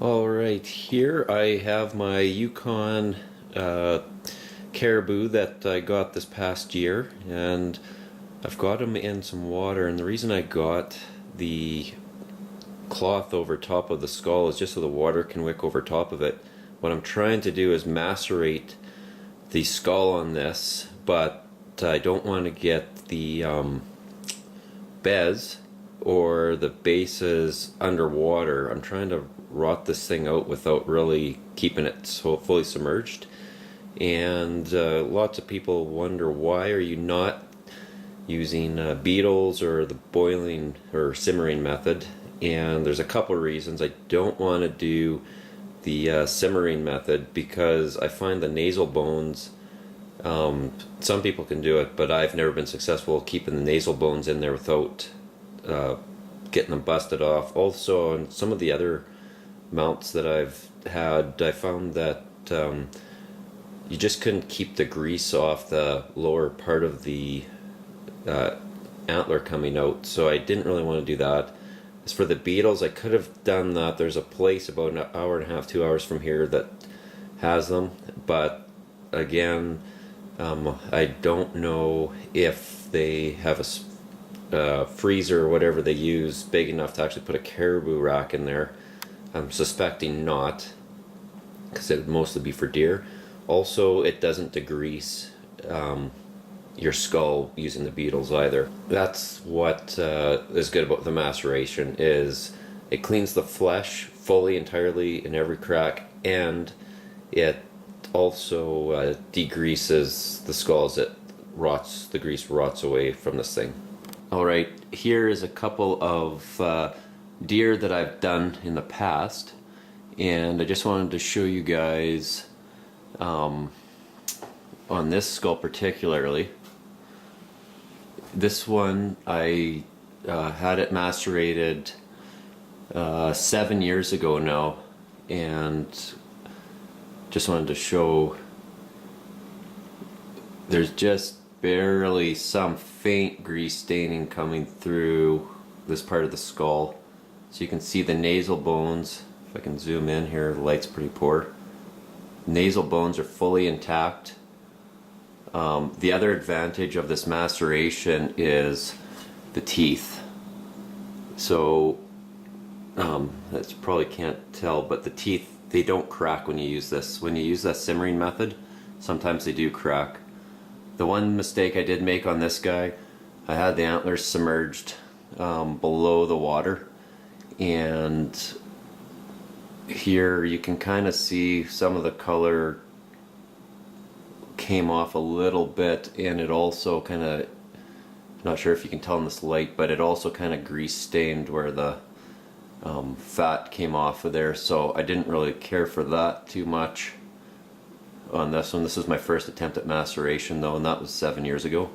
Alright, here I have my Yukon Caribou that I got this past year, and I've got them in some water, and the reason I got the cloth over top of the skull is just so the water can wick over top of it. What I'm trying to do is macerate the skull on this, but I don't want to get the bez or the bases underwater. I'm trying to rot this thing out without really keeping it so fully submerged. And lots of people wonder, why are you not using beetles or the boiling or simmering method? And there's a couple of reasons. I don't want to do the simmering method because I find the nasal bones, some people can do it, but I've never been successful keeping the nasal bones in there without getting them busted off. Also, on some of the other mounts that I've had, I found that you just couldn't keep the grease off the lower part of the antler coming out, so I didn't really want to do that. As for the beetles, I could have done that. There's a place about an hour and a half, 2 hours from here that has them, but again, I don't know if they have a freezer or whatever they use big enough to actually put a caribou rack in there. I'm suspecting not, because it would mostly be for deer. Also, it doesn't degrease your skull using the beetles either. That's what is good about the maceration, is it cleans the flesh fully, entirely in every crack, and it also degreases the skull as it rots, the grease rots away from this thing. Alright, here is a couple of deer that I've done in the past, and I just wanted to show you guys on this skull particularly. This one I had it macerated 7 years ago now, and just wanted to show there's just barely some faint grease staining coming through this part of the skull. So you can see the nasal bones. If I can zoom in here, the light's pretty poor. Nasal bones are fully intact. The other advantage of this maceration is the teeth. So that's probably can't tell, but the teeth, they don't crack when you use this. When you use that simmering method, sometimes they do crack. The one mistake I did make on this guy, I had the antlers submerged below the water, and here you can kind of see some of the color came off a little bit, and it also kind of, not sure if you can tell in this light, but it also kind of grease stained where the fat came off of there, so I didn't really care for that too much on this one. This is my first attempt at maceration though, and that was 7 years ago.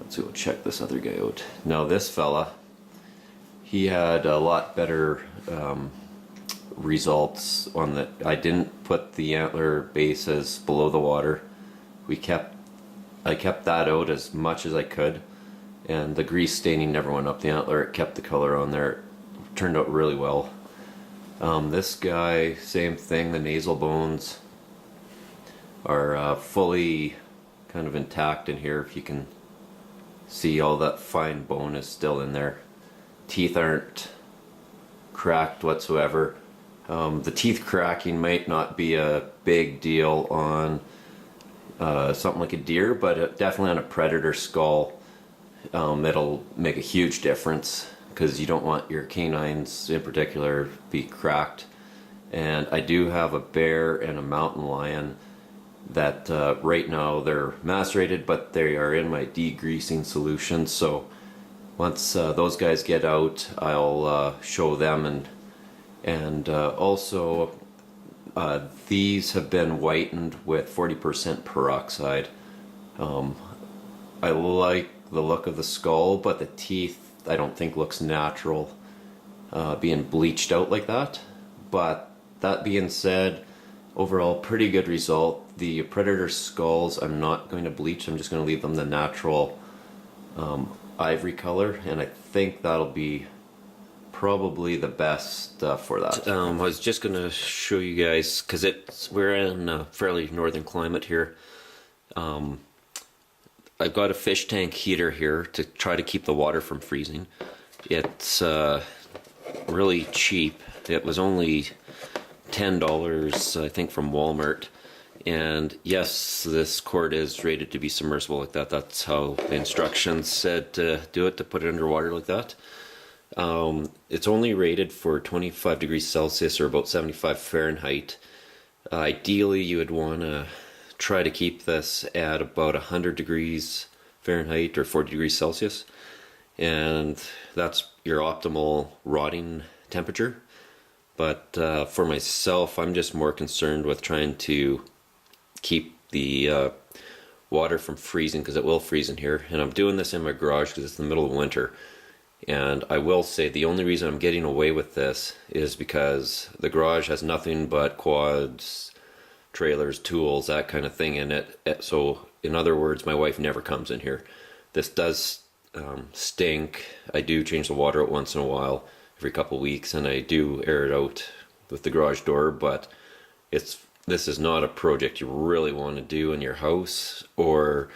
Let's go check this other guy out. Now this fella, he had a lot better results on the, I didn't put the antler bases below the water. I kept that out as much as I could, and the grease staining never went up the antler. It kept the color on there. It turned out really well. This guy, same thing, the nasal bones are fully kind of intact in here. If you can see, all that fine bone is still in there. Teeth aren't cracked whatsoever. The teeth cracking might not be a big deal on something like a deer, but definitely on a predator skull, it'll make a huge difference, because you don't want your canines in particular be cracked. And I do have a bear and a mountain lion that right now they're macerated, but they are in my degreasing solution. So once those guys get out, I'll show them, and also these have been whitened with 40% peroxide. I like the look of the skull, but the teeth I don't think looks natural being bleached out like that. But that being said, overall pretty good result. The predator skulls I'm not going to bleach, I'm just going to leave them the natural ivory color, and I think that'll be probably the best for that. I was just going to show you guys, because we're in a fairly northern climate here. I've got a fish tank heater here to try to keep the water from freezing. It's really cheap. It was only $10, I think, from Walmart. And yes, this cord is rated to be submersible like that. That's how the instructions said to do it, to put it underwater like that. It's only rated for 25 degrees Celsius or about 75 Fahrenheit. Ideally, you would want to try to keep this at about 100 degrees Fahrenheit or 40 degrees Celsius. And that's your optimal rotting temperature. But for myself, I'm just more concerned with trying to keep the water from freezing, because it will freeze in here. And I'm doing this in my garage because it's the middle of winter. And I will say the only reason I'm getting away with this is because the garage has nothing but quads, trailers, tools, that kind of thing in it. So in other words, my wife never comes in here. This does stink. I do change the water out once in a while, every couple weeks, and I do air it out with the garage door, but this is not a project you really want to do in your house or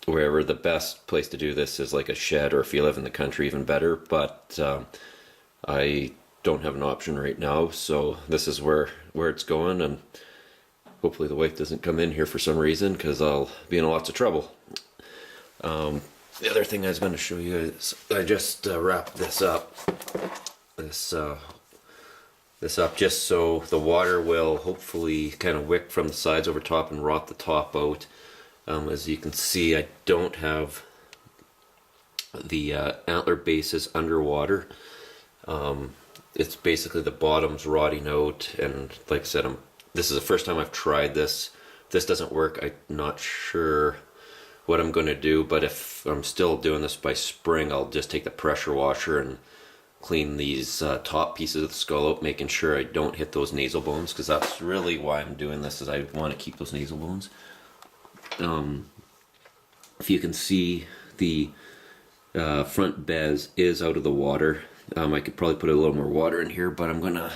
wherever. The best place to do this is like a shed, or if you live in the country, even better. But I don't have an option right now, so this is where it's going, and hopefully the wife doesn't come in here for some reason, because I'll be in lots of trouble. The other thing I was going to show you is I just wrapped this up. This up just so the water will hopefully kind of wick from the sides over top and rot the top out. As you can see, I don't have the antler bases underwater. It's basically the bottom's rotting out, and like I said, this is the first time I've tried this. If this doesn't work, I'm not sure what I'm going to do, but if I'm still doing this by spring, I'll just take the pressure washer and clean these top pieces of the skull out, making sure I don't hit those nasal bones, because that's really why I'm doing this, is I want to keep those nasal bones. If you can see, the front bez is out of the water. I could probably put a little more water in here, but I'm gonna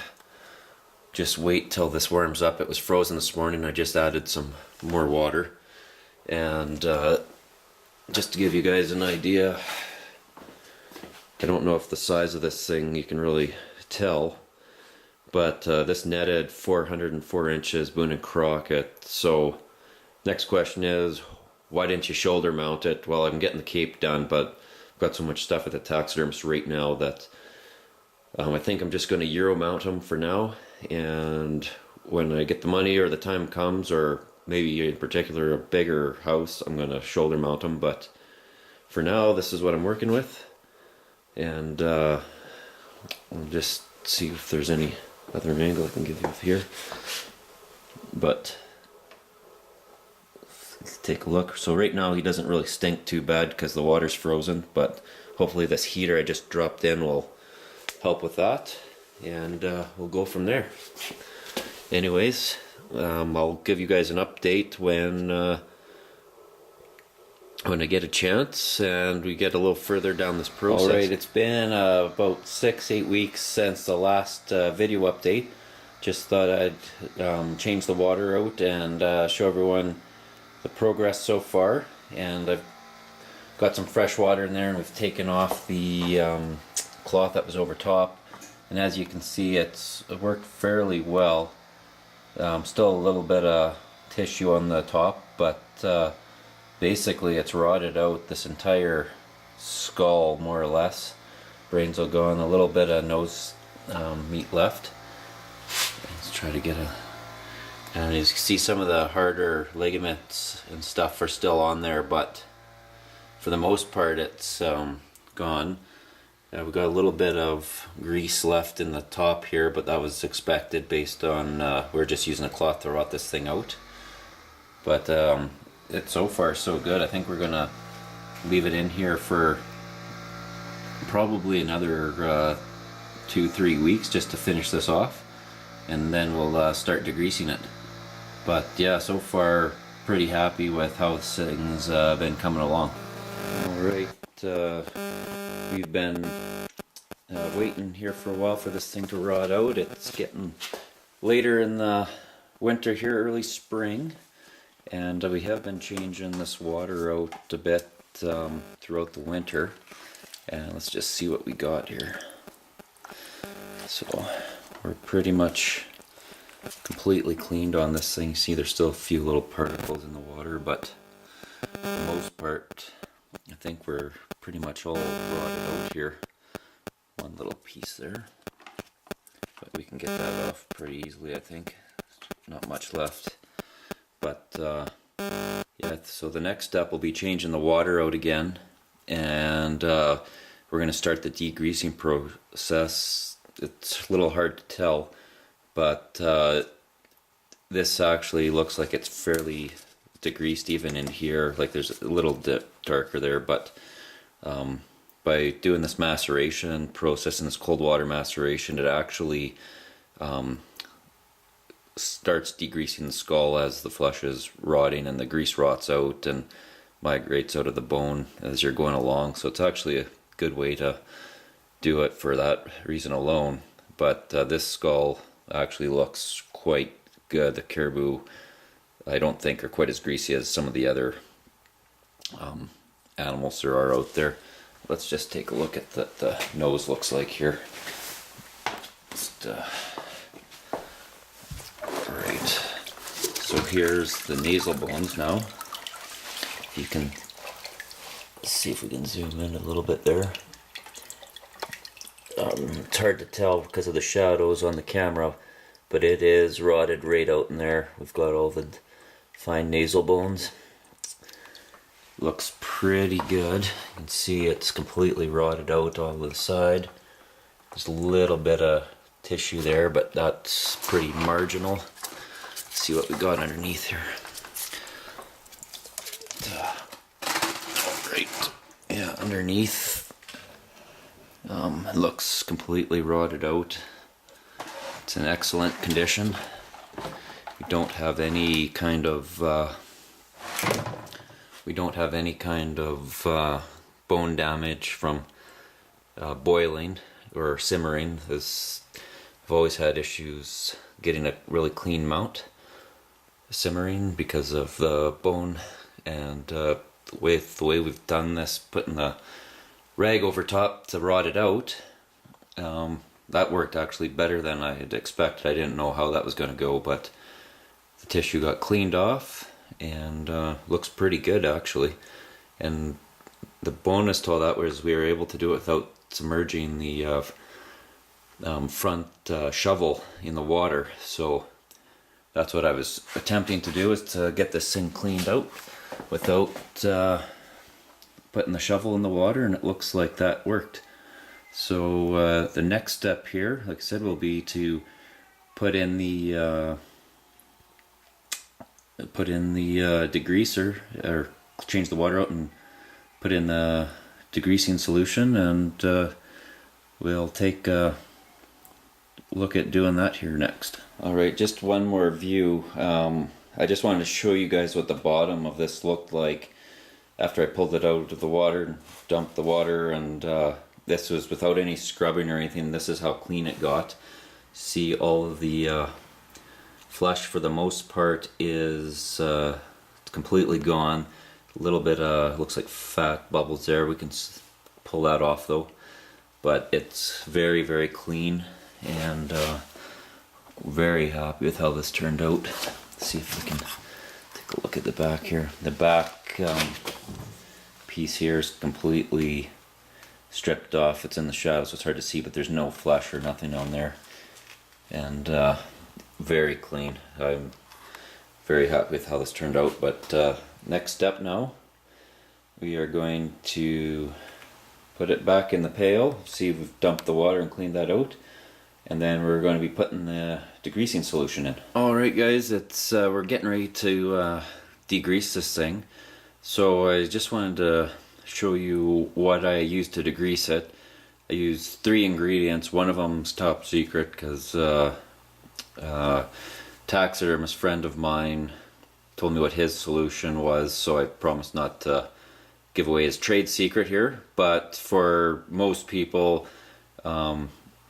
just wait till this warms up. It was frozen this morning. I just added some more water, and just to give you guys an idea, I don't know if the size of this thing you can really tell, but this netted 404 inches Boone and Crockett. So next question is, why didn't you shoulder mount it? Well, I'm getting the cape done, but I've got so much stuff at the taxidermist right now that I think I'm just going to Euro mount them for now, and when I get the money or the time comes, or maybe in particular a bigger house, I'm going to shoulder mount them. But for now, this is what I'm working with, and I'll just see if there's any other angle I can give you here. But let's take a look. So right now he doesn't really stink too bad because the water's frozen, but hopefully this heater I just dropped in will help with that, and we'll go from there. Anyways, I'll give you guys an update when I get a chance and we get a little further down this process. Alright, it's been about 6-8 weeks since the last video update. Just thought I'd change the water out and show everyone the progress so far. And I've got some fresh water in there, and we've taken off the cloth that was over top, and as you can see, it worked fairly well. Still a little bit of tissue on the top, but basically it's rotted out this entire skull, more or less. Brains will go on, a little bit of nose meat left. Let's try to get and as you can see, some of the harder ligaments and stuff are still on there, but for the most part it's gone. We've got a little bit of grease left in the top here, but that was expected based on we're just using a cloth to rot this thing out. But it's so far so good. I think we're gonna leave it in here for probably another 2-3 weeks just to finish this off, and then we'll start degreasing it. But yeah, so far pretty happy with how things been coming along. Alright, we've been waiting here for a while for this thing to rot out. It's getting later in the winter here, early spring, and we have been changing this water out a bit throughout the winter. And let's just see what we got here. So we're pretty much completely cleaned on this thing. See, there's still a few little particles in the water, but for the most part I think we're pretty much all rotted out here. One little piece there, but we can get that off pretty easily, I think. Not much left, but yeah, so the next step will be changing the water out again, and we're going to start the degreasing process. It's a little hard to tell, but this actually looks like it's fairly degreased even in here. Like there's a little dip darker there, but by doing this maceration process and this cold water maceration, it actually starts degreasing the skull as the flesh is rotting and the grease rots out and migrates out of the bone as you're going along. So it's actually a good way to do it for that reason alone. But this skull actually looks quite good. The caribou, I don't think, are quite as greasy as some of the other animals there are out there. Let's just take a look at what the nose looks like here. Alright, so here's the nasal bones now. You can see if we can zoom in a little bit there. It's hard to tell because of the shadows on the camera, but it is rotted right out in there. We've got all the fine nasal bones. Looks pretty good. You can see it's completely rotted out on the side. There's a little bit of tissue there, but that's pretty marginal. Let's see what we got underneath here. Right, yeah, underneath it looks completely rotted out. It's in excellent condition. We don't have any kind of bone damage from boiling or simmering. I've always had issues getting a really clean mount simmering because of the bone, and with the way we've done this, putting the rag over top to rot it out, that worked actually better than I had expected. I didn't know how that was going to go, but the tissue got cleaned off and looks pretty good actually. And the bonus to all that was we were able to do it without submerging the front shovel in the water. So that's what I was attempting to do, is to get this thing cleaned out without putting the shovel in the water, and it looks like that worked. So the next step here, like I said, will be to put in the degreaser, or change the water out and put in the degreasing solution, and we'll take a look at doing that here next. Alright, just one more view. I just wanted to show you guys what the bottom of this looked like after I pulled it out of the water and dumped the water, and this was without any scrubbing or anything. This is how clean it got. See, all of the flesh for the most part is completely gone. A little bit looks like fat bubbles there. We can pull that off though, but it's very, very clean, and very happy with how this turned out. Let's see if we can take a look at the back here. The back piece here is completely stripped off. It's in the shadow, so it's hard to see, but there's no flesh or nothing on there, and very clean. I'm very happy with how this turned out. But next step now, we are going to put it back in the pail. See, we've dumped the water and cleaned that out, and then we're going to be putting the degreasing solution in. Alright guys, it's we're getting ready to degrease this thing. So I just wanted to show you what I used to degrease it. I used 3 ingredients. One of them's top secret because taxidermist friend of mine told me what his solution was, so I promised not to give away his trade secret here. But for most people,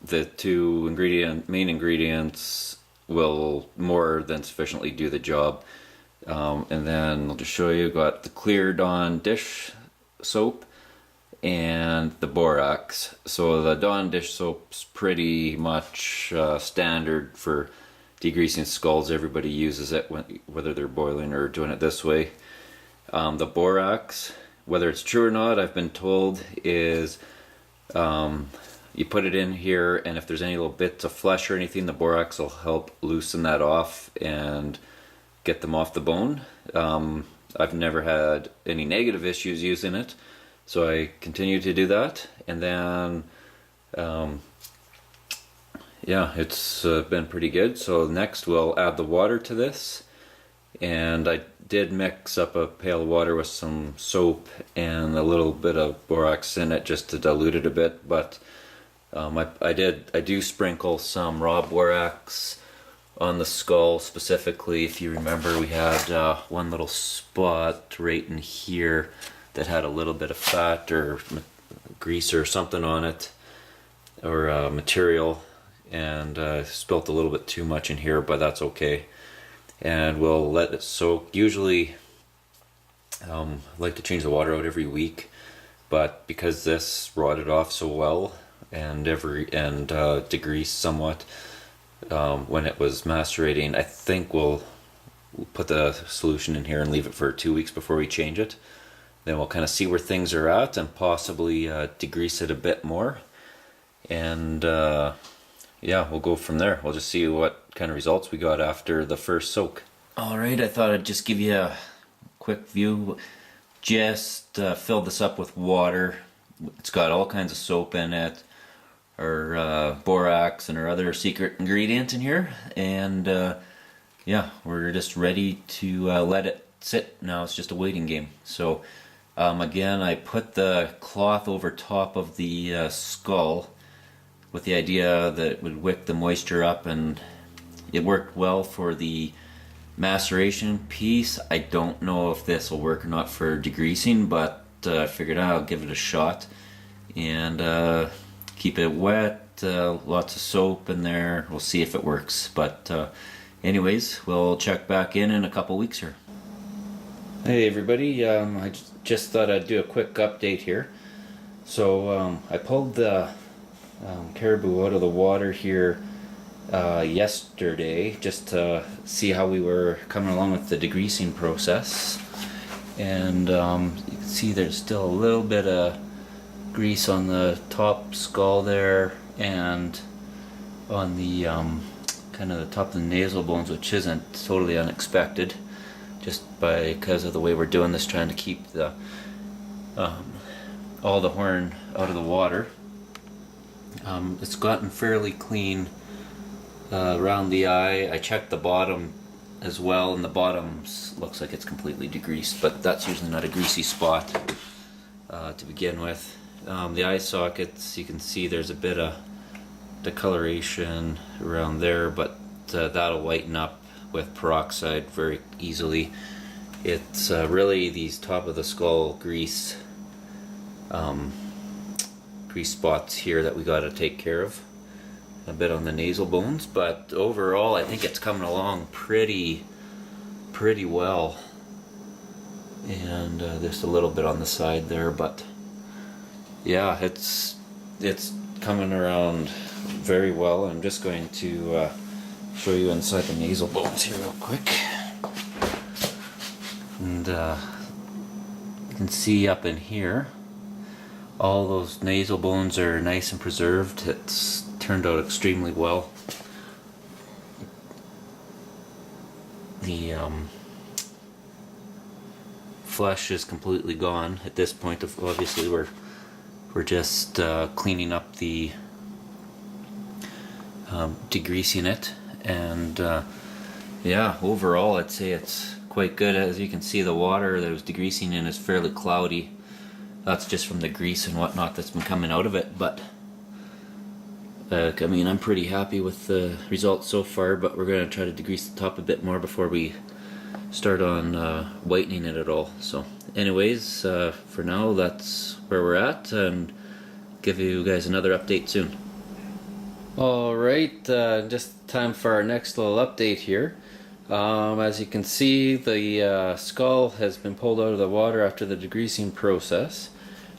The two main ingredients will more than sufficiently do the job. And then I'll just show you, got the clear Dawn dish soap and the borax. So the Dawn dish soap's pretty much standard for degreasing skulls. Everybody uses it whether they're boiling or doing it this way. The borax, whether it's true or not, I've been told is you put it in here, and if there's any little bits of flesh or anything, the borax will help loosen that off and get them off the bone. I've never had any negative issues using it, so I continue to do that. And then yeah, it's been pretty good. So next we'll add the water to this, and I did mix up a pail of water with some soap and a little bit of borax in it just to dilute it a bit, but I do sprinkle some raw borax on the skull specifically. If you remember, we had one little spot right in here that had a little bit of fat or grease or something on it, or material, and spilt a little bit too much in here, but that's okay. And we'll let it soak. Usually I like to change the water out every week, but because this rotted off so well and degreased somewhat when it was macerating, I think we'll put the solution in here and leave it for 2 weeks before we change it. Then we'll kind of see where things are at and possibly degrease it a bit more, and yeah, we'll go from there. We'll just see what kind of results we got after the first soak. Alright, I thought I'd just give you a quick view. Just filled this up with water. It's got all kinds of soap in it, or borax and our other secret ingredient in here, and yeah, we're just ready to let it sit. Now it's just a waiting game. So again, I put the cloth over top of the skull with the idea that it would wick the moisture up, and it worked well for the maceration piece. I don't know if this will work or not for degreasing, but I figured I'll give it a shot and keep it wet, lots of soap in there. We'll see if it works, but anyways, we'll check back in a couple weeks here. Hey everybody, I just thought I'd do a quick update here. So I pulled the Caribou out of the water here yesterday just to see how we were coming along with the degreasing process, and you can see there's still a little bit of grease on the top skull there and on the kind of the top of the nasal bones, which isn't totally unexpected just because of the way we're doing this, trying to keep the all the horn out of the water. It's gotten fairly clean around the eye. I checked the bottom as well, and the bottom looks like it's completely degreased, but that's usually not a greasy spot to begin with. The eye sockets, you can see there's a bit of discoloration around there, but that'll whiten up with peroxide very easily. It's really these top of the skull grease spots here that we got to take care of, a bit on the nasal bones, but overall I think it's coming along pretty well, and just a little bit on the side there, but yeah, it's coming around very well. I'm just going to show you inside the nasal bones here real quick, and you can see up in here all those nasal bones are nice and preserved. It's turned out extremely well. The flesh is completely gone at this point. Obviously we're just cleaning up the degreasing it, and yeah, overall I'd say it's quite good. As you can see, the water that it was degreasing in is fairly cloudy. That's just from the grease and whatnot that's been coming out of it, but I mean, I'm pretty happy with the results so far, but we're going to try to degrease the top a bit more before we start on whitening it at all. So anyways, for now that's where we're at, and give you guys another update soon. Alright, just time for our next little update here. As you can see, the skull has been pulled out of the water after the degreasing process.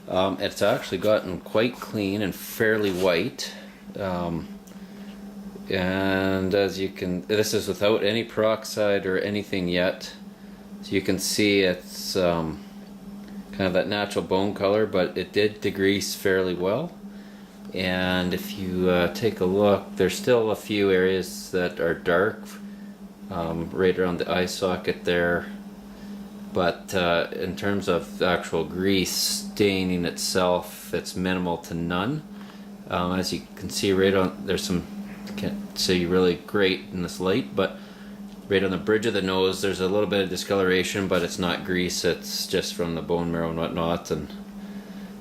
It's actually gotten quite clean and fairly white. And as you can, this is without any peroxide or anything yet. So you can see it's kind of that natural bone color, but it did degrease fairly well. And if you take a look, there's still a few areas that are dark, right around the eye socket there. But in terms of the actual grease staining itself, it's minimal to none. As you can see, right on, there's some, can't see really great in this light, but right on the bridge of the nose there's a little bit of discoloration, but it's not grease, it's just from the bone marrow and whatnot. And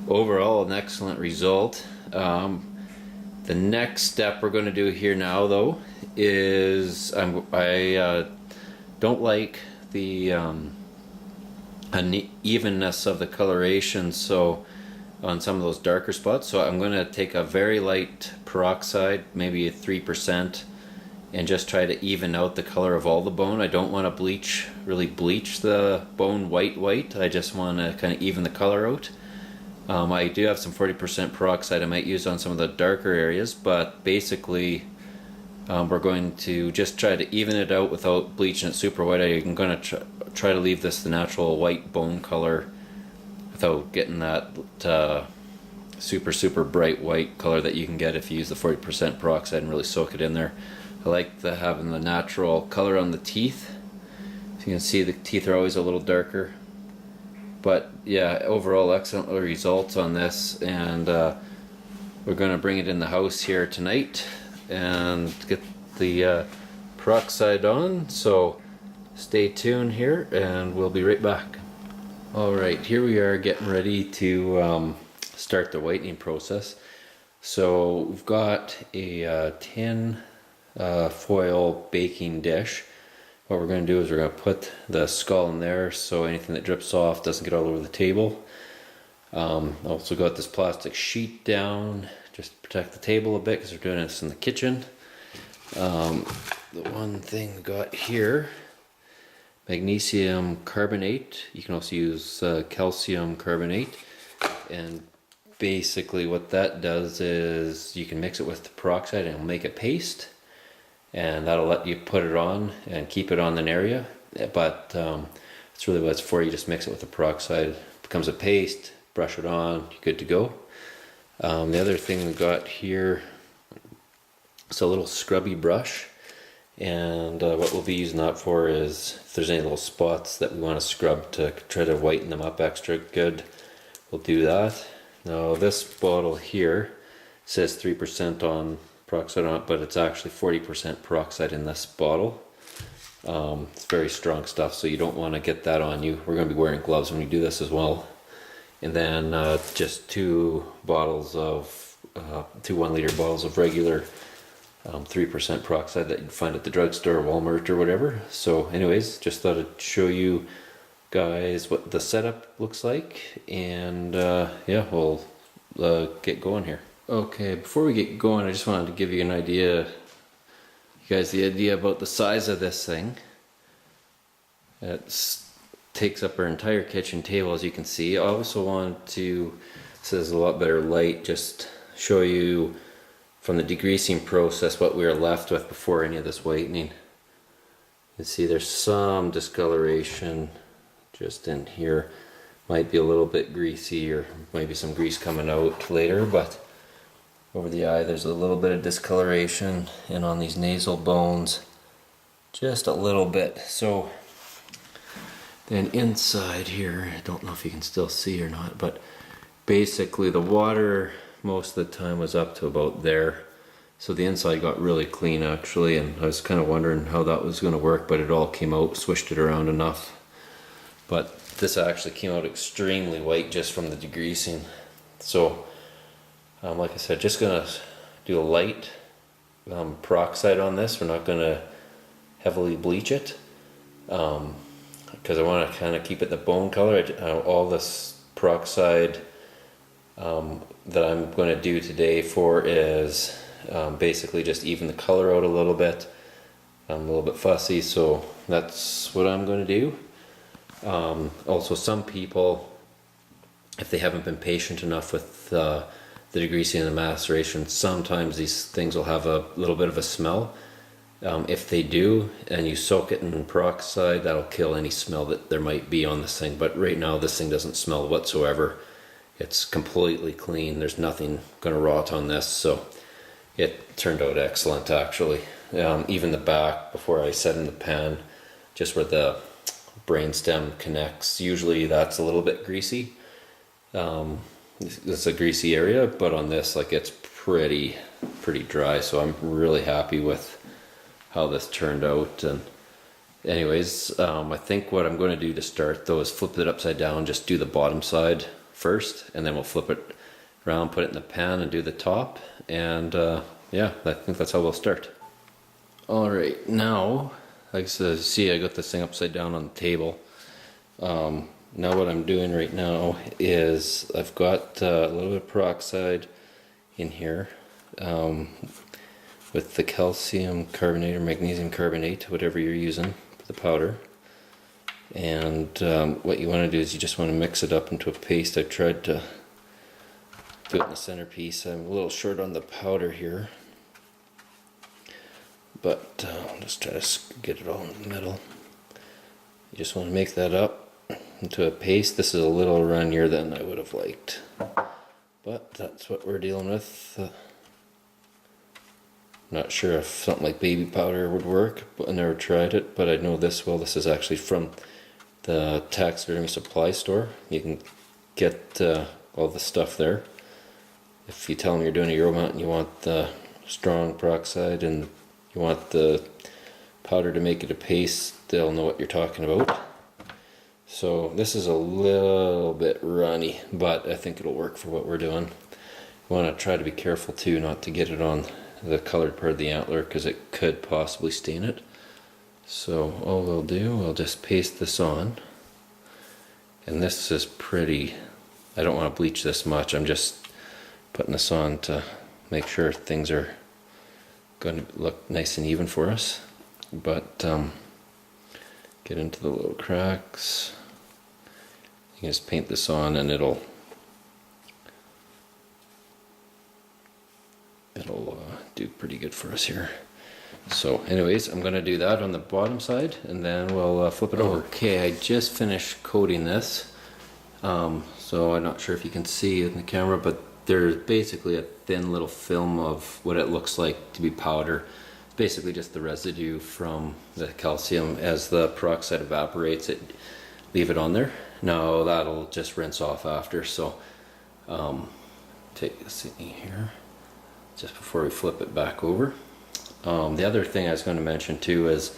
overall an excellent result. The next step we're going to do here now though is I don't like the unevenness of the coloration, so on some of those darker spots, so I'm going to take a very light peroxide, maybe 3%, and just try to even out the color of all the bone. I don't want to really bleach the bone white. I just want to kind of even the color out. I do have some 40% peroxide I might use on some of the darker areas, but basically we're going to just try to even it out without bleaching it super white. I'm going to try to leave this the natural white bone color without getting that super bright white color that you can get if you use the 40% peroxide and really soak it in there. I like having the natural color on the teeth. So you can see the teeth are always a little darker. But yeah, overall excellent results on this, and we're going to bring it in the house here tonight and get the peroxide on. So stay tuned here and we'll be right back. Alright, here we are getting ready to start the whitening process. So we've got a tin foil baking dish. What we're going to do is we're going to put the skull in there so anything that drips off doesn't get all over the table. Also got this plastic sheet down just to protect the table a bit because we're doing this in the kitchen. The one thing we got here, magnesium carbonate. You can also use calcium carbonate, and basically what that does is you can mix it with the peroxide and it'll make a paste, and that'll let you put it on and keep it on an area. But it's really what it's for. You just mix it with the peroxide, it becomes a paste, brush it on, you're good to go. The other thing we got here is a little scrubby brush, and what we'll be using that for is if there's any little spots that we want to scrub to try to whiten them up extra good, we'll do that. Now this bottle here says 3% on peroxide on it, but it's actually 40% peroxide in this bottle. It's very strong stuff, so you don't want to get that on you. We're going to be wearing gloves when we do this as well. And then just 2 bottles of 2 1-liter bottles of regular 3% peroxide that you'd find at the drugstore or Walmart or whatever. So anyways, just thought I'd show you guys what the setup looks like, and yeah, we'll get going here. Okay, before we get going, I just wanted to give you an idea, you guys, the idea about the size of this thing. It takes up our entire kitchen table, as you can see. I also want to, this is a lot better light, just show you from the degreasing process what we are left with before any of this whitening. You can see there's some discoloration just in here. Might be a little bit greasy, or maybe some grease coming out later, but over the eye there's a little bit of discoloration, and on these nasal bones just a little bit. So then inside here, I don't know if you can still see or not, but basically the water most of the time was up to about there. So the inside got really clean actually, and I was kind of wondering how that was going to work, but it all came out, swished it around enough. But this actually came out extremely white just from the degreasing. So like I said, just gonna do a light peroxide on this. We're not gonna heavily bleach it because I want to kind of keep it the bone color. All this peroxide that I'm going to do today for is basically just even the color out a little bit. I'm a little bit fussy, so that's what I'm going to do. Also, some people, if they haven't been patient enough with the degreasing and the maceration, sometimes these things will have a little bit of a smell. If they do, and you soak it in peroxide, that'll kill any smell that there might be on this thing. But right now, this thing doesn't smell whatsoever. It's completely clean. There's nothing going to rot on this, so it turned out excellent, actually. Even the back, before I set in the pan, just where the brainstem connects, usually that's a little bit greasy. It's a greasy area, but on this, like, it's pretty dry, so I'm really happy with how this turned out. And anyways, I think what I'm going to do to start though is flip it upside down, just do the bottom side first, and then we'll flip it around, put it in the pan, and do the top. And yeah, I think that's how we'll start. Alright, now, like I said, see, I got this thing upside down on the table. Now what I'm doing right now is I've got a little bit of peroxide in here with the calcium carbonate or magnesium carbonate, whatever you're using for the powder. And what you want to do is you just want to mix it up into a paste. I've tried to do it in the centerpiece. I'm a little short on the powder here, but I'll just try to get it all in the middle. You just want to make that up into a paste. This is a little runnier than I would have liked, but that's what we're dealing with. Not sure if something like baby powder would work, but I never tried it, but I know this well. This is actually from the taxidermy supply store. You can get all the stuff there. If you tell them you're doing a Euro mount and you want the strong peroxide and you want the powder to make it a paste, they'll know what you're talking about. So this is a little bit runny, but I think it'll work for what we're doing. You want to try to be careful too, not to get it on the colored part of the antler, because it could possibly stain it. So all we'll do, we'll just paste this on. And this is pretty, I don't want to bleach this much, I'm just putting this on to make sure things are going to look nice and even for us. But get into the little cracks. You can just paint this on and it'll do pretty good for us here. So anyways, I'm going to do that on the bottom side and then we'll flip it over. Okay, I just finished coating this. So I'm not sure if you can see it in the camera, but there's basically a thin little film of what it looks like to be powder. It's basically just the residue from the calcium. As the peroxide evaporates, leave it on there. Now that'll just rinse off after, so take this in here just before we flip it back over. The other thing I was going to mention too is,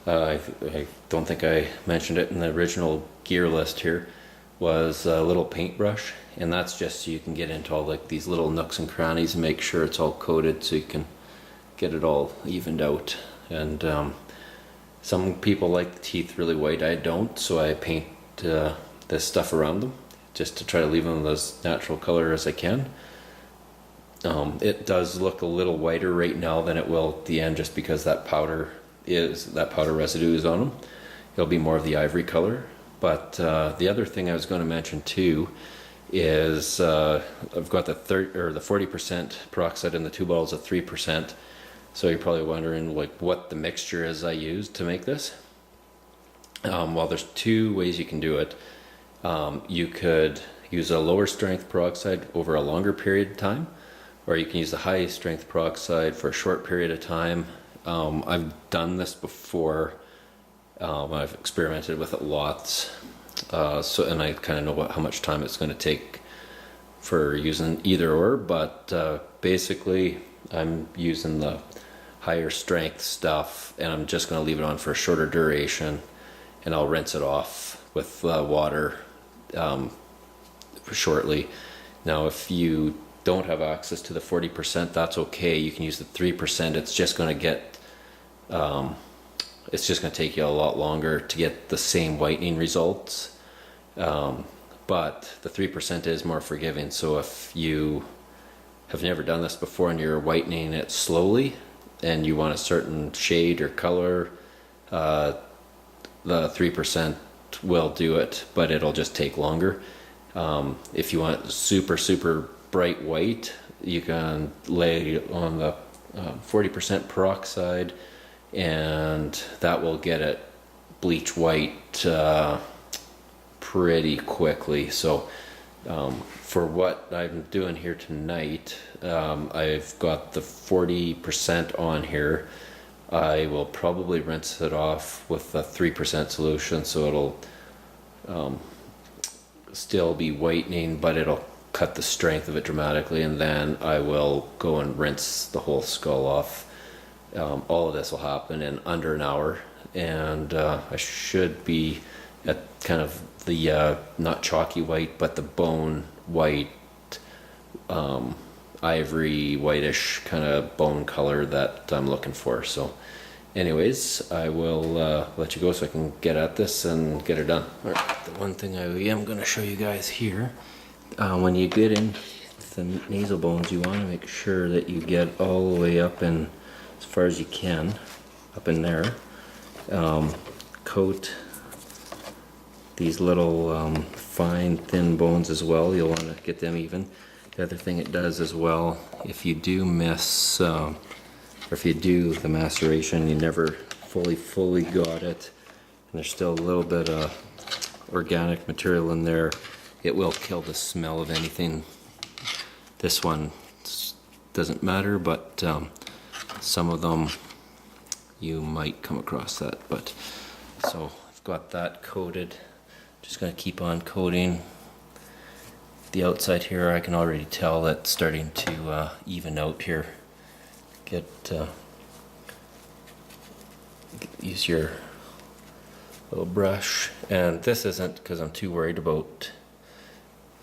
I don't think I mentioned it in the original gear list here, was a little paintbrush, and that's just so you can get into all like these little nooks and crannies and make sure it's all coated so you can get it all evened out. And some people like the teeth really white, I don't, so I paint this stuff around them just to try to leave them as natural color as I can. It does look a little whiter right now than it will at the end, just because that powder residue is on them. It'll be more of the ivory color. But the other thing I was going to mention too is I've got the 40% peroxide in the 2 bottles of 3%. So you're probably wondering like what the mixture is I used to make this. Well, there's 2 ways you can do it. You could use a lower strength peroxide over a longer period of time, or you can use the high strength peroxide for a short period of time. I've done this before. I've experimented with it lots, and I kind of know how much time it's going to take for using either or, but basically I'm using the higher strength stuff, and I'm just going to leave it on for a shorter duration, and I'll rinse it off with water shortly. Now if you don't have access to the 40%, that's okay. You can use the 3%. It's just going to get it's just going to take you a lot longer to get the same whitening results. but the 3% is more forgiving. So if you have never done this before and you're whitening it slowly and you want a certain shade or color, the 3% will do it, but it'll just take longer. If you want super bright white, you can lay on the 40% peroxide, and that will get it bleach white pretty quickly. So for what I'm doing here tonight, I've got the 40% on here. I will probably rinse it off with a 3% solution, so it'll still be whitening, but it'll cut the strength of it dramatically, and then I will go and rinse the whole skull off. All of this will happen in under an hour, and I should be at kind of the not chalky white, but the bone white, ivory whitish kind of bone color that I'm looking for. So anyways, I will let you go so I can get at this and get her done. All right, the one thing I am going to show you guys here, when you get in the nasal bones, you want to make sure that you get all the way up in as far as you can, up in there. Coat these little fine thin bones as well. You'll want to get them even. The other thing it does as well, if you do miss or if you do the maceration, you never fully got it, and there's still a little bit of organic material in there, it will kill the smell of anything. This one doesn't matter, but some of them you might come across that. But so I've got that coated. Just going to keep on coating. The outside here, I can already tell that's starting to even out here. Use your little brush, and this isn't because I'm too worried about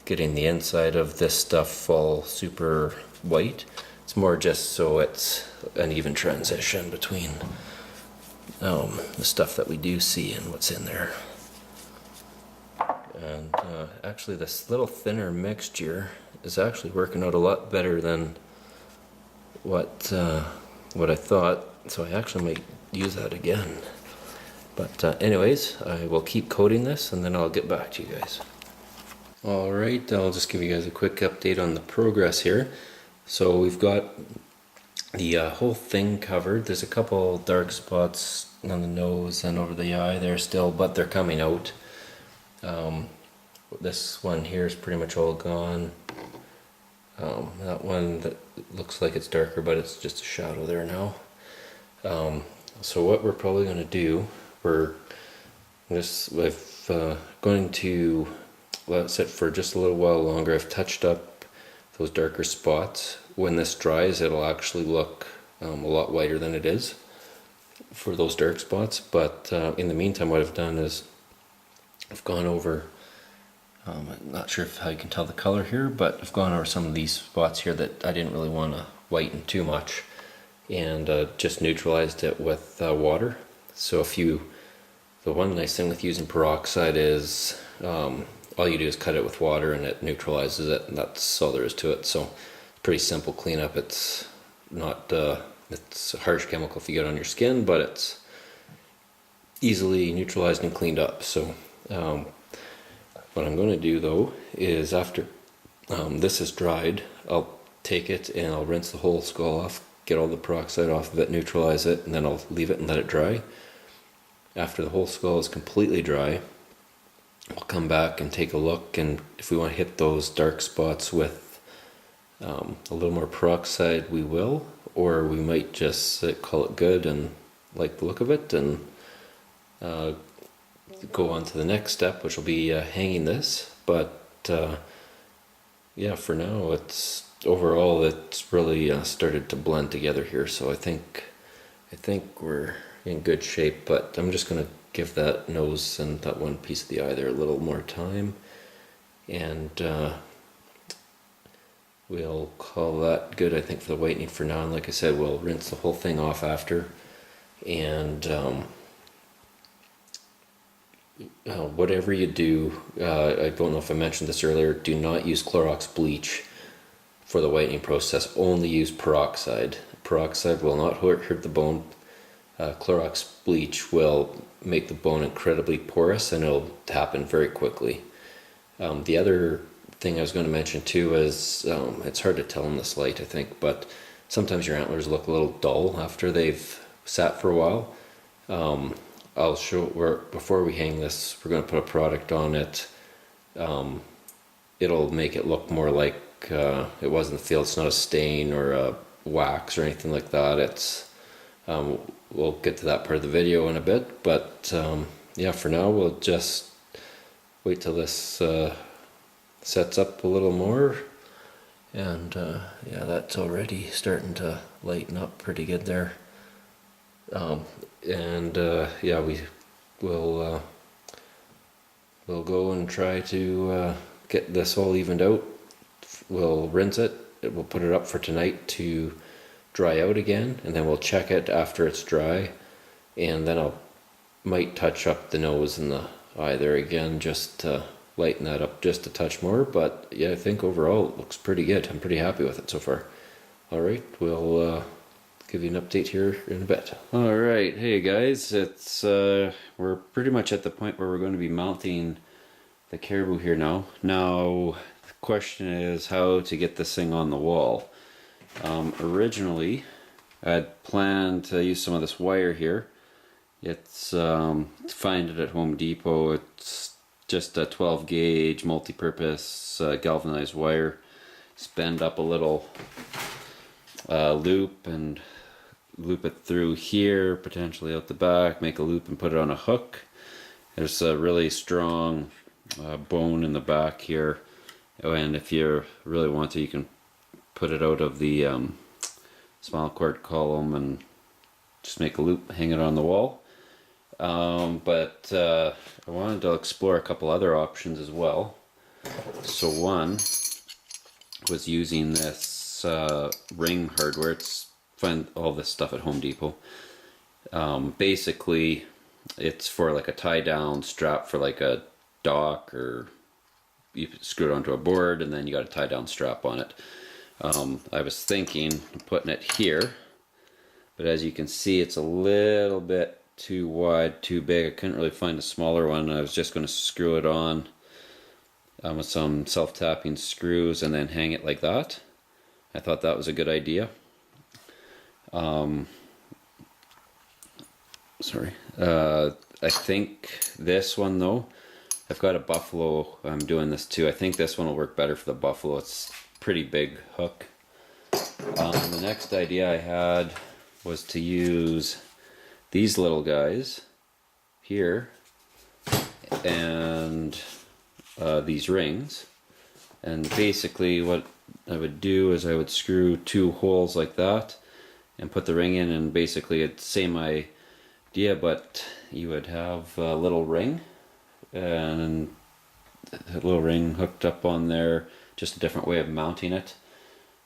getting the inside of this stuff all super white. It's more just so it's an even transition between the stuff that we do see and what's in there. And actually this little thinner mixture is actually working out a lot better than what I thought, so I actually might use that again. But anyways, I will keep coating this and then I'll get back to you guys. Alright, I'll just give you guys a quick update on the progress here. So we've got the whole thing covered. There's a couple dark spots on the nose and over the eye there still, but they're coming out. This one here is pretty much all gone. That one that looks like it's darker, but it's just a shadow there now. So what we're probably going to do, going to let it for just a little while longer. I've touched up those darker spots. When this dries, it'll actually look a lot whiter than it is for those dark spots. But in the meantime, what I've done is I've gone over, I'm not sure how you can tell the color here, but I've gone over some of these spots here that I didn't really want to whiten too much, and just neutralized it with water. So the one nice thing with using peroxide is all you do is cut it with water and it neutralizes it, and that's all there is to it. So pretty simple cleanup. It's not it's a harsh chemical if you get it on your skin, but it's easily neutralized and cleaned up. So what I'm going to do though is after this is dried, I'll take it and I'll rinse the whole skull off, get all the peroxide off of it, neutralize it, and then I'll leave it and let it dry. After the whole skull is completely dry, I'll come back and take a look, and if we want to hit those dark spots with a little more peroxide, we will, or we might just call it good and like the look of it, and go on to the next step, which will be hanging this. But yeah, for now overall it's really started to blend together here, so I think we're in good shape. But I'm just going to give that nose and that one piece of the eye there a little more time, and we'll call that good, I think, for the whitening for now. And like I said, we'll rinse the whole thing off after, and whatever you do, I don't know if I mentioned this earlier, do not use Clorox bleach for the whitening process. Only use peroxide. Peroxide will not hurt the bone. Clorox bleach will make the bone incredibly porous, and it'll happen very quickly. The other thing I was going to mention too is, it's hard to tell in this light, I think, but sometimes your antlers look a little dull after they've sat for a while. I'll show where, before we hang this, we're going to put a product on it. It'll make it look more like it was in the field. It's not a stain or a wax or anything like that. It's we'll get to that part of the video in a bit, but yeah, for now we'll just wait till this sets up a little more, and yeah, that's already starting to lighten up pretty good there. Yeah, we'll go and try to get this all evened out. We'll rinse it. We'll put it up for tonight to dry out again, and then we'll check it after it's dry, and then I'll might touch up the nose and the eye there again, just to lighten that up just a touch more. But yeah, I think overall it looks pretty good. I'm pretty happy with it so far. Alright, we'll give you an update here in a bit. Alright, hey guys, it's we're pretty much at the point where we're going to be mounting the Caribou here now. Now, the question is how to get this thing on the wall. Originally, I'd planned to use some of this wire here. It's find it at Home Depot. It's just a 12 gauge multi-purpose galvanized wire. Spend up a little loop and loop it through here, potentially out the back, make a loop and put it on a hook. There's a really strong bone in the back here, and if you really want to, you can put it out of the spinal cord column and just make a loop, hang it on the wall. But I wanted to explore a couple other options as well. So one was using this ring hardware. Find all this stuff at Home Depot. Basically, it's for like a tie down strap for like a dock, or you screw it onto a board and then you got a tie down strap on it. I was thinking of putting it here, but as you can see, it's a little bit too wide, too big. I couldn't really find a smaller one. I was just going to screw it on with some self-tapping screws and then hang it like that. I thought that was a good idea. Sorry. I think this one though, I've got a buffalo I'm doing this too. I think this one will work better for the buffalo. It's a pretty big hook. The next idea I had was to use these little guys here and these rings. And basically what I would do is I would screw two holes like that and put the ring in, and basically it's the same idea, but you would have a little ring and a little ring hooked up on there, just a different way of mounting it.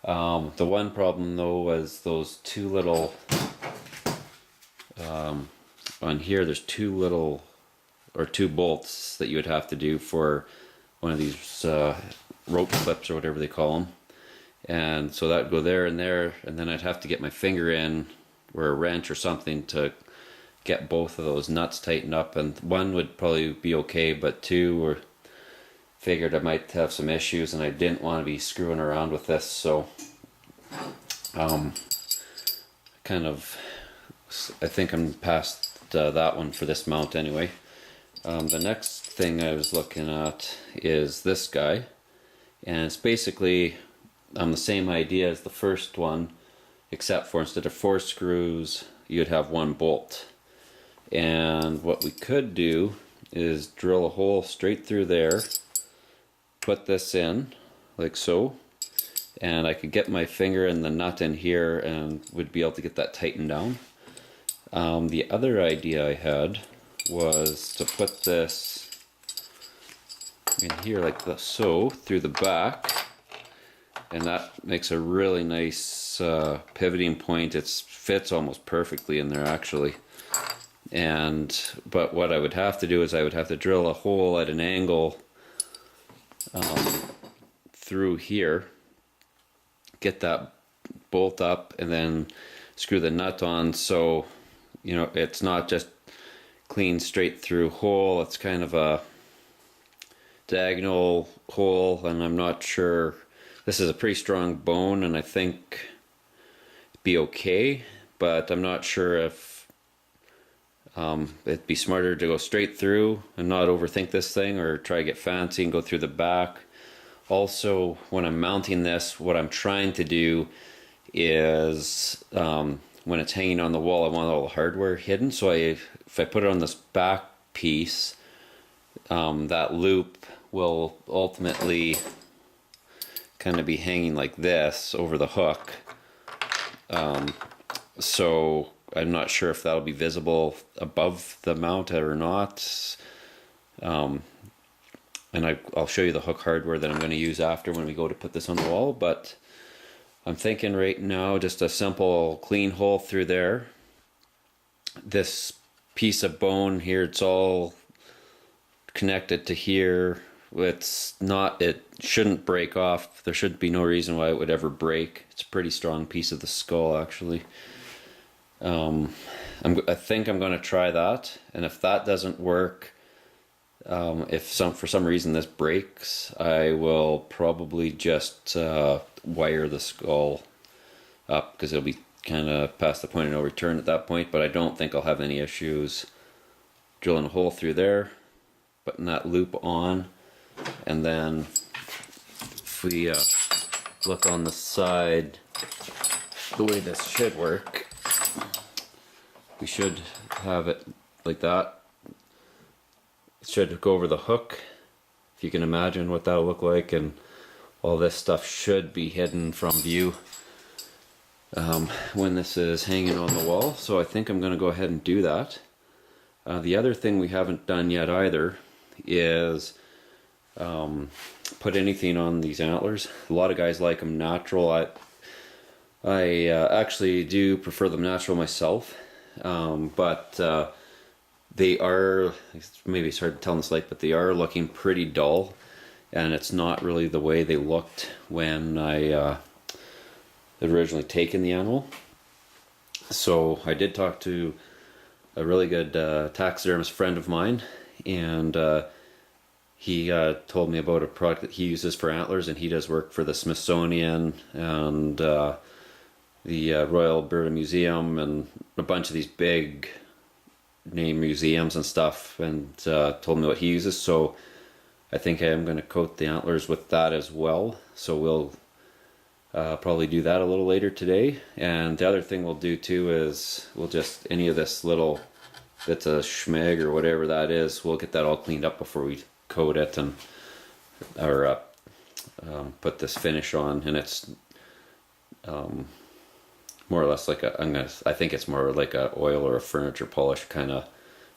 The one problem though was those two little on here, there's two bolts that you would have to do for one of these rope clips or whatever they call them. And so that would go there, and then I'd have to get my finger in, or a wrench or something, to get both of those nuts tightened up. And one would probably be okay, but two were, figured I might have some issues, and I didn't want to be screwing around with this. So kind of, I think I'm past that one for this mount anyway. The next thing I was looking at is this guy, and it's basically the same idea as the first one, except for instead of 4 screws, you'd have 1 bolt. And what we could do is drill a hole straight through there, put this in like so, and I could get my finger and the nut in here and would be able to get that tightened down. The other idea I had was to put this in here like so through the back, and that makes a really nice pivoting point. It fits almost perfectly in there actually, But what I would have to do is I would have to drill a hole at an angle through here, get that bolt up, and then screw the nut on, so you know it's not just clean straight through hole, it's kind of a diagonal hole. And I'm not sure, this is a pretty strong bone and I think it'd be okay, but I'm not sure if it'd be smarter to go straight through and not overthink this thing, or try to get fancy and go through the back. Also, when I'm mounting this, what I'm trying to do is when it's hanging on the wall, I want all the hardware hidden. So if I put it on this back piece, that loop will ultimately kind of be hanging like this over the hook. So I'm not sure if that'll be visible above the mount or not. And I'll show you the hook hardware that I'm going to use after when we go to put this on the wall. But I'm thinking right now just a simple clean hole through there. This piece of bone here, it's all connected to here. It shouldn't break off. There should be no reason why it would ever break. It's a pretty strong piece of the skull, actually. I think I'm going to try that, and if that doesn't work, if for some reason this breaks, I will probably just wire the skull up, because it'll be kind of past the point of no return at that point. But I don't think I'll have any issues drilling a hole through there, putting that loop on, and then if we look on the side, the way this should work, we should have it like that. It should go over the hook, if you can imagine what that'll look like, and all this stuff should be hidden from view when this is hanging on the wall. So I think I'm going to go ahead and do that. The other thing we haven't done yet either is put anything on these antlers. A lot of guys like them natural. I actually do prefer them natural myself, but they are, maybe it's hard to tell in this light, but they are looking pretty dull, and it's not really the way they looked when I had originally taken the animal. So I did talk to a really good taxidermist friend of mine, and he told me about a product that he uses for antlers, and he does work for the Smithsonian and the Royal Bird Museum and a bunch of these big name museums and stuff, and told me what he uses. So I think I am going to coat the antlers with that as well. So we'll probably do that a little later today. And the other thing we'll do too is we'll just, any of this little bits of schmeg or whatever that is, we'll get that all cleaned up before we coat it and or put this finish on. And it's more or less like I think it's more like a oil or a furniture polish kind of,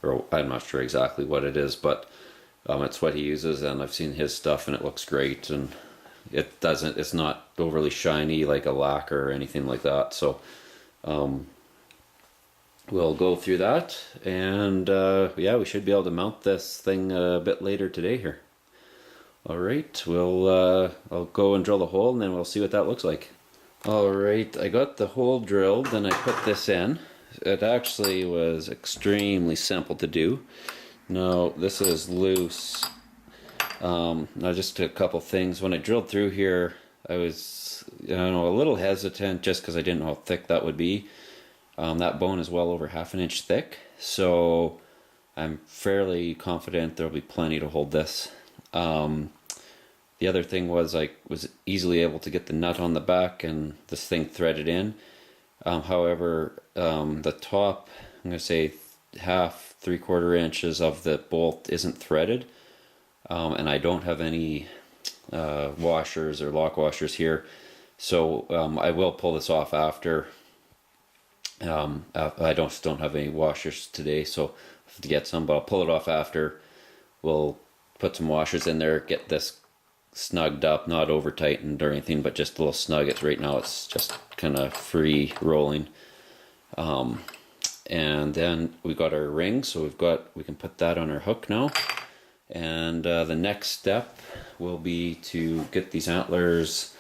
or I'm not sure exactly what it is, but it's what he uses, and I've seen his stuff and it looks great, and it's not overly shiny like a lacquer or anything like that. So we'll go through that, and yeah, we should be able to mount this thing a bit later today here. Alright, I'll go and drill the hole, and then we'll see what that looks like. Alright, I got the hole drilled and I put this in. It actually was extremely simple to do. Now this is loose. Now just a couple things. When I drilled through here, I was a little hesitant just because I didn't know how thick that would be. That bone is well over 1/2 inch thick, so I'm fairly confident there'll be plenty to hold this. The other thing was I was easily able to get the nut on the back and this thing threaded in. However, the top, I'm going to say 1/2, 3/4 inches of the bolt isn't threaded. And I don't have any washers or lock washers here. So I will pull this off after. I don't have any washers today, so I have to get some, but I'll pull it off after. We'll put some washers in there, get this snugged up, not over tightened or anything, but just a little snug. Right now it's just kind of free rolling. And then we got our ring, so we can put that on our hook now. And the next step will be to get these antlers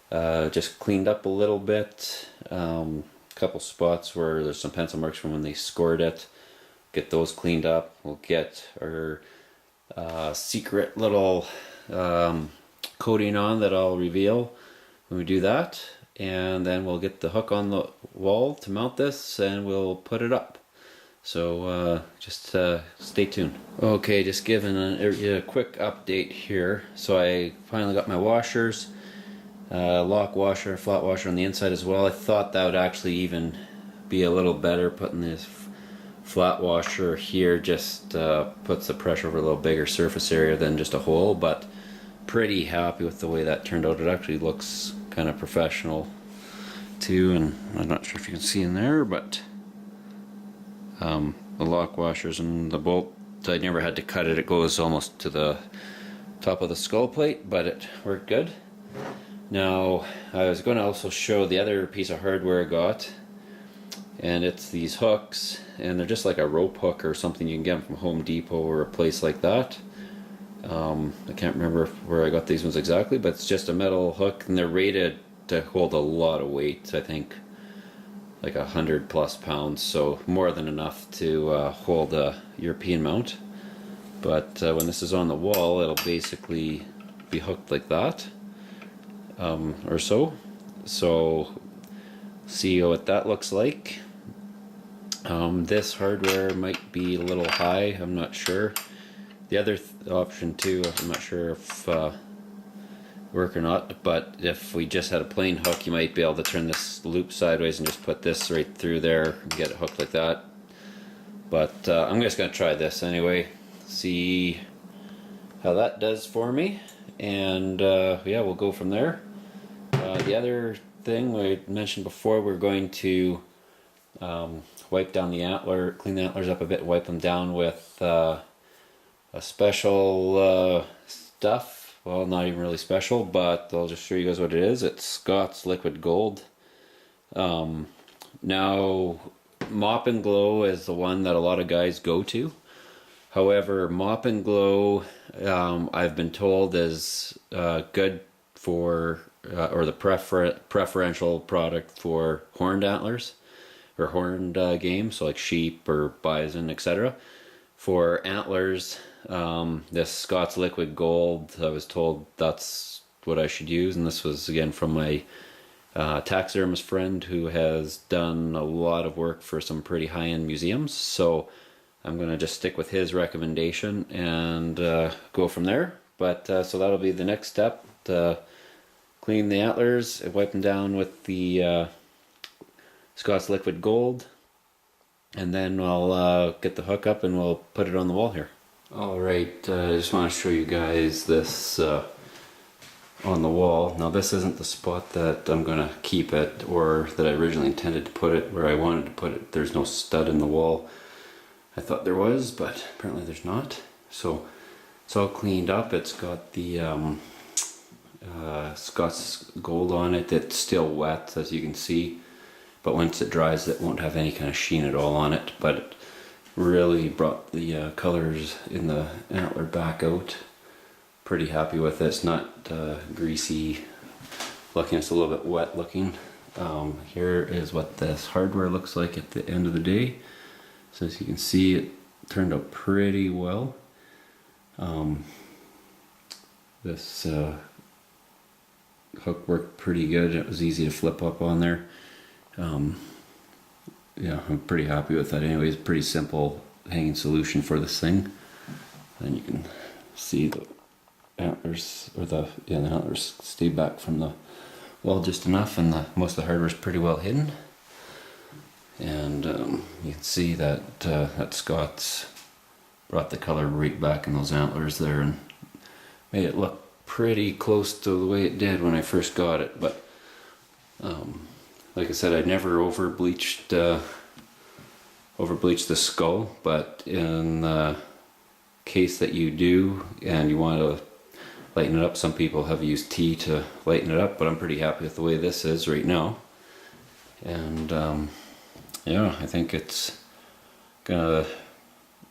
just cleaned up a little bit. Couple spots where there's some pencil marks from when they scored it. Get those cleaned up. We'll get our secret little coating on that I'll reveal when we do that. And then we'll get the hook on the wall to mount this, and we'll put it up. So just stay tuned. Okay, just giving a quick update here. So I finally got my washers, lock washer, flat washer on the inside as well. I thought that would actually even be a little better, putting this flat washer here just puts the pressure over a little bigger surface area than just a hole, but pretty happy with the way that turned out. It actually looks kind of professional too, and I'm not sure if you can see in there, but the lock washers and the bolt, I never had to cut it. It goes almost to the top of the skull plate, but it worked good. Now I was going to also show the other piece of hardware I got, and it's these hooks, and they're just like a rope hook or something you can get from Home Depot or a place like that. I can't remember where I got these ones exactly, but it's just a metal hook, and they're rated to hold a lot of weight. I think like 100+ pounds, so more than enough to hold a European mount. But when this is on the wall, it'll basically be hooked like that, or so. So see what that looks like. This hardware might be a little high, I'm not sure. The other option too, I'm not sure if work or not, but if we just had a plain hook, you might be able to turn this loop sideways and just put this right through there and get it hooked like that. But I'm just going to try this anyway, see how that does for me, and yeah, we'll go from there. The other thing I mentioned before, we're going to wipe down the antler, clean the antlers up a bit, wipe them down with a special stuff. Well, not even really special, but I'll just show you guys what it is. It's Scott's Liquid Gold. Now, Mop and Glow is the one that a lot of guys go to. However, Mop and Glow, I've been told, is good for, or the preferential product for horned antlers, or horned game, so like sheep or bison, etc. For antlers, this Scott's Liquid Gold, I was told that's what I should use, and this was again from my taxidermist friend who has done a lot of work for some pretty high-end museums. So I'm going to just stick with his recommendation and go from there. But so that'll be the next step, to clean the antlers, wipe them down with the Scott's Liquid Gold, and then I'll get the hook up and we'll put it on the wall here. Alright, I just want to show you guys this on the wall. Now this isn't the spot that I'm going to keep it, or that I originally intended to put it, where I wanted to put it. There's no stud in the wall. I thought there was, but apparently there's not. So it's all cleaned up. It's got the Scott's Gold on it. It's still wet, as you can see, but once it dries it won't have any kind of sheen at all on it, but it really brought the colors in the antler back out. Pretty happy with it. It's not greasy looking, it's a little bit wet looking. Here is what this hardware looks like at the end of the day. So as you can see, it turned out pretty well. This hook worked pretty good. It was easy to flip up on there. Yeah, I'm pretty happy with that. Anyways, pretty simple hanging solution for this thing. Then you can see the antlers, or the antlers stay back from the wall just enough, and most of the hardware is pretty well hidden. And you can see that that Scott's brought the color right back in those antlers there and made it look pretty close to the way it did when I first got it. But like I said, I never over bleached the skull, but in the case that you do and you want to lighten it up, some people have used tea to lighten it up, but I'm pretty happy with the way this is right now. And yeah, I think it's gonna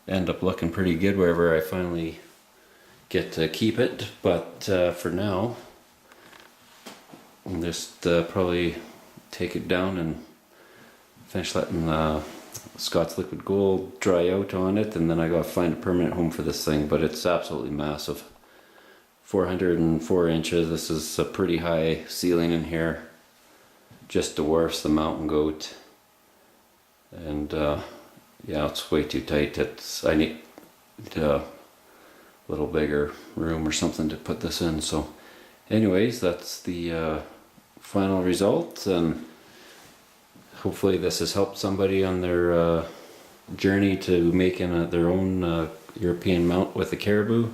end up looking pretty good wherever I finally get to keep it. But for now, I'll just probably take it down and finish letting Scott's Liquid Gold dry out on it, and then I gotta find a permanent home for this thing. But it's absolutely massive. 404 inches. This is a pretty high ceiling in here. Just dwarfs the mountain goat. And yeah, it's way too tight. I need a little bigger room or something to put this in. So anyways, that's the final result, and hopefully this has helped somebody on their journey to making their own European mount with the Caribou.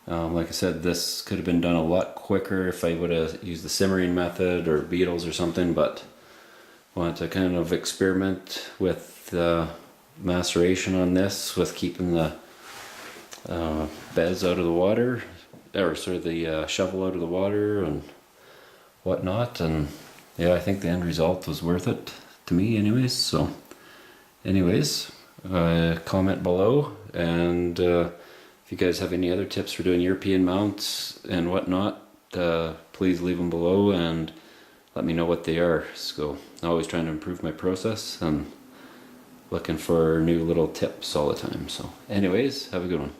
Like I said, this could have been done a lot quicker if I would have used the simmering method or beetles or something, but wanted to kind of experiment with maceration on this, with keeping the beds out of the water, or sort of the shovel out of the water and whatnot. And yeah, I think the end result was worth it to me anyways. So anyways, comment below, and if you guys have any other tips for doing European mounts and whatnot, please leave them below and let me know what they are. So I'm always trying to improve my process and looking for new little tips all the time. So anyways, have a good one.